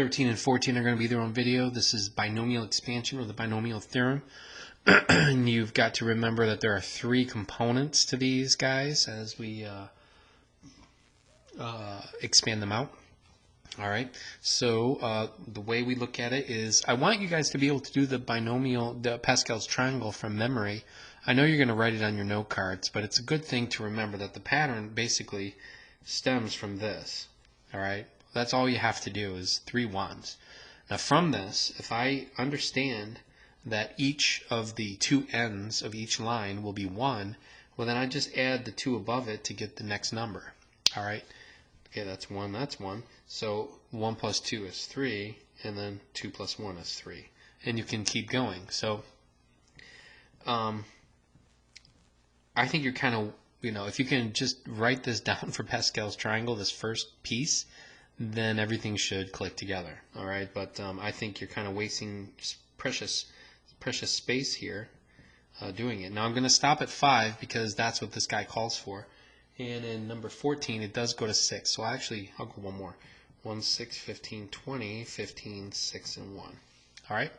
13 and 14 are going to be their own video. This is binomial expansion or the binomial theorem. And you've got to remember that there are three components to these guys as we expand them out. All right, so the way we look at it is I want you guys to be able to do the binomial, the Pascal's triangle from memory. I know you're going to write it on your note cards, but it's a good thing to remember that the pattern basically stems from this. All right, that's all you have to do is 3 1s. Now from this, if I understand that each of the 2 ends of each line will be 1, well then I just add the 2 above it to get the next number. All right, okay, that's 1, that's 1. So 1 plus 2 is 3, and then 2 plus 1 is 3. And you can keep going. So I think you're kind of, if you can just write this down for Pascal's triangle, this first piece, then everything should click together. All right, but I think you're kind of wasting precious space here doing it. Now I'm going to stop at 5 because that's what this guy calls for. And in number 14, it does go to 6. So I'll go one more. 1, 6, 15, 20, 15, 6, and 1. All right.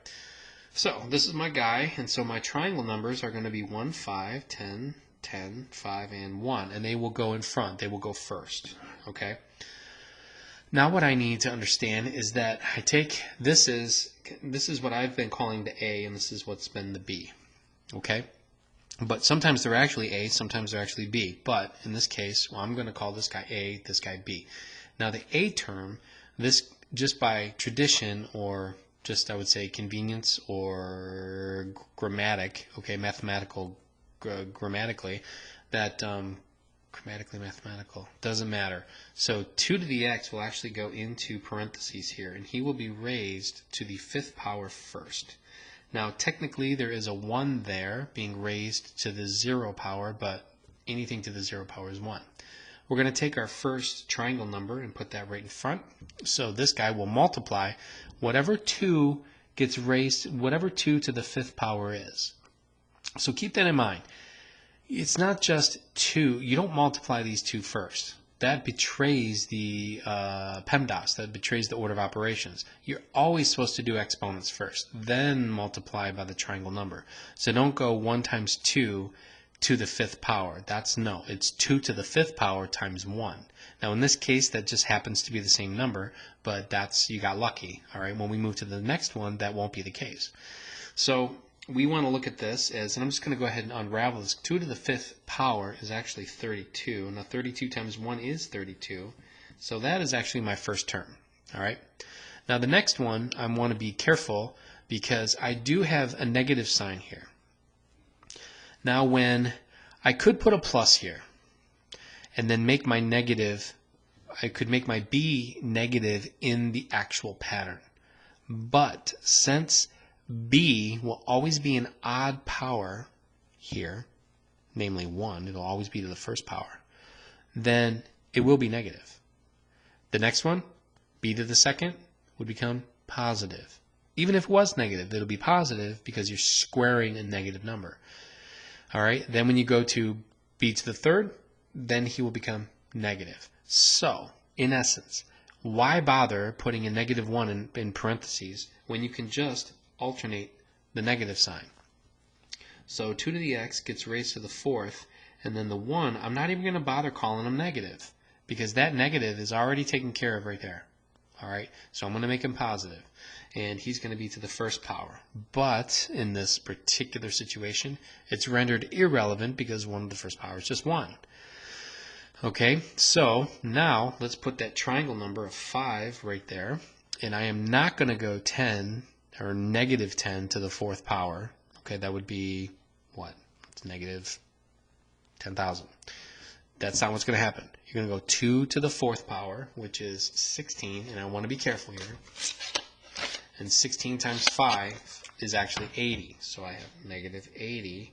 So this is my guy, and so my triangle numbers are going to be 1, 5, 10, 10, 5, and 1, and they will go in front. They will go first. Okay. Now what I need to understand is that I take this is what I've been calling the A, and this is what's been the B. Okay. But sometimes they're actually A, sometimes they're actually B. But in this case, well, I'm going to call this guy A, this guy B. Now the A term, this just by tradition or just I would say convenience or grammatically, that mathematical, doesn't matter. So 2 to the x will actually go into parentheses here, and he will be raised to the 5th power first. Now technically there is a 1 there being raised to the 0 power, but anything to the 0 power is 1. We're going to take our first triangle number and put that right in front. So this guy will multiply whatever 2 gets raised, whatever 2 to the 5th power is. So keep that in mind. It's not just 2. You don't multiply these 2 first. That betrays the PEMDAS, that betrays the order of operations. You're always supposed to do exponents first, then multiply by the triangle number. So don't go 1 times 2 to the 5th power. It's 2 to the 5th power times 1. Now in this case that just happens to be the same number, but you got lucky. All right, when we move to the next one, that won't be the case. So we want to look at this as, and I'm just going to go ahead and unravel this. 2 to the 5th power is actually 32. Now 32 times 1 is 32. So that is actually my first term. All right. Now the next one, I want to be careful because I do have a negative sign here. Now when I could put a plus here and then make my negative, I could make my B negative in the actual pattern. But since B will always be an odd power here, namely 1, it'll always be to the 1st power, then it will be negative. The next one, B to the 2nd, would become positive. Even if it was negative, it'll be positive because you're squaring a negative number. All right, then when you go to B to the 3rd, then he will become negative. So, in essence, why bother putting a negative 1 in parentheses when you can just alternate the negative sign? So 2 to the x gets raised to the 4th, and then the 1, I'm not even going to bother calling him negative because that negative is already taken care of right there. All right, so I'm going to make him positive, and he's going to be to the 1st power. But in this particular situation, it's rendered irrelevant because 1 to the 1st power is just 1. Okay, so now let's put that triangle number of 5 right there, and I am not going to go 10 or negative 10 to the 4th power. Okay, that would be what? It's negative 10,000. That's not what's going to happen. You're going to go 2 to the 4th power, which is 16, and I want to be careful here. And 16 times 5 is actually 80, so I have negative 80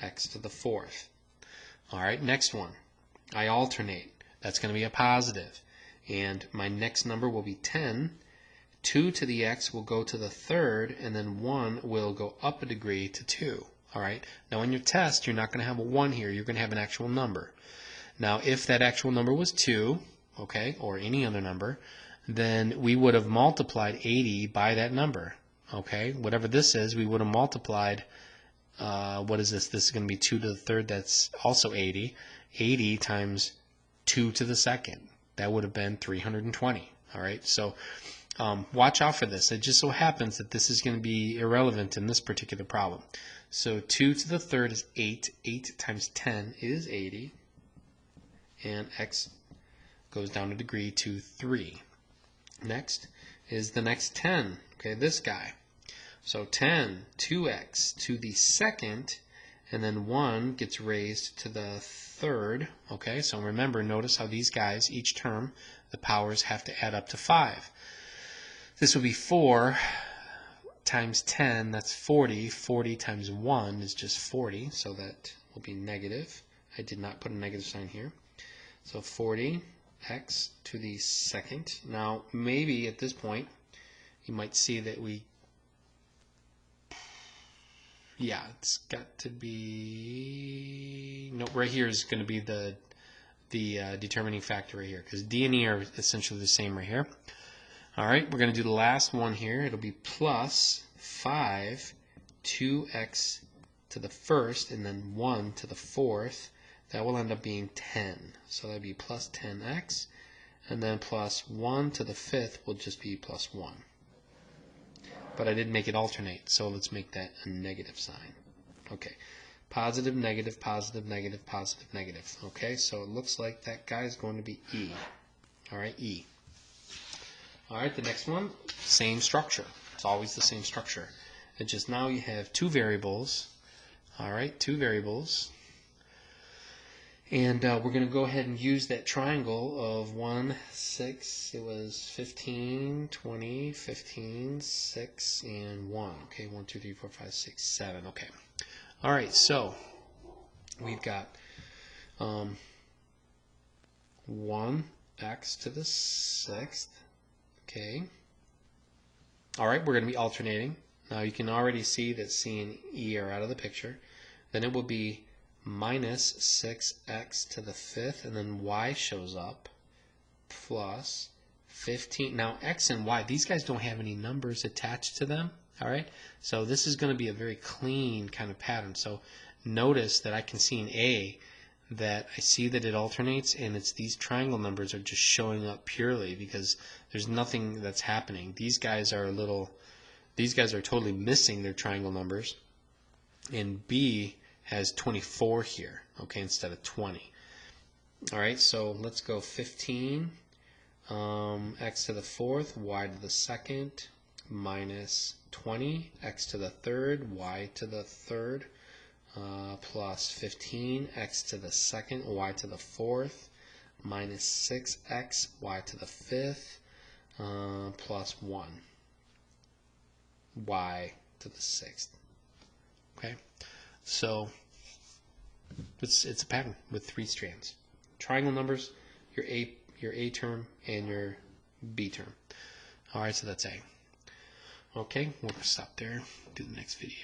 x to the 4th. All right, next one. I alternate. That's going to be a positive, and my next number will be 10. 2 to the x will go to the 3rd, and then 1 will go up a degree to 2. All right. Now in your test, you're not going to have a 1 here. You're going to have an actual number. Now if that actual number was 2, okay, or any other number, then we would have multiplied 80 by that number. Okay, whatever this is, we would have multiplied, what is this? This is going to be 2 to the third, that's also 80. 80 times 2 to the second. That would have been 320. All right, so watch out for this. It just so happens that this is going to be irrelevant in this particular problem. So 2 to the third is 8. 8 times 10 is 80. And x goes down a degree to 3. Next is the next 10. Okay, this guy. So 10, 2x to the second, and then 1 gets raised to the third. Okay, so remember, notice how these guys, each term, the powers have to add up to 5. This will be 4 times 10, that's 40. 40 times 1 is just 40, so that will be negative. I did not put a negative sign here. So 40x to the second. Now, maybe at this point, you might see that it's got to be, no, right here is going to be the determining factor right here, because D and E are essentially the same right here. All right, we're going to do the last one here. It'll be plus 5, 2x to the first, and then 1 to the fourth. That will end up being 10. So that would be plus 10x, and then plus 1 to the fifth will just be plus 1. But I didn't make it alternate, so let's make that a negative sign. Okay, positive, negative, positive, negative, positive, negative. Okay, so it looks like that guy is going to be E. All right, E. All right, the next one, same structure. It's always the same structure. It's just now you have two variables. All right, two variables. And we're going to go ahead and use that triangle of 1, 6, it was 15, 20, 15, 6, and 1. Okay, 1, 2, 3, 4, 5, 6, 7. Okay. All right, so we've got 1x to the sixth. Okay. All right, we're going to be alternating. Now you can already see that C and E are out of the picture. Then it will be minus 6x to the fifth, and then y shows up, plus 15. Now x and y, these guys don't have any numbers attached to them. All right, so this is going to be a very clean kind of pattern. So notice that I can see in A that I see that it alternates, and it's these triangle numbers are just showing up purely because there's nothing that's happening. These guys are totally missing their triangle numbers, and B has 24 here, okay, instead of 20. All right, so let's go 15, x to the fourth, y to the second, minus 20, x to the third, y to the third, plus 15, x to the second, y to the fourth, minus 6x, y to the fifth, plus 1, y to the sixth. Okay, so it's a pattern with 3 strands. Triangle numbers, your A term and your B term. All right, so that's A. Okay, we'll stop there. Do the next video.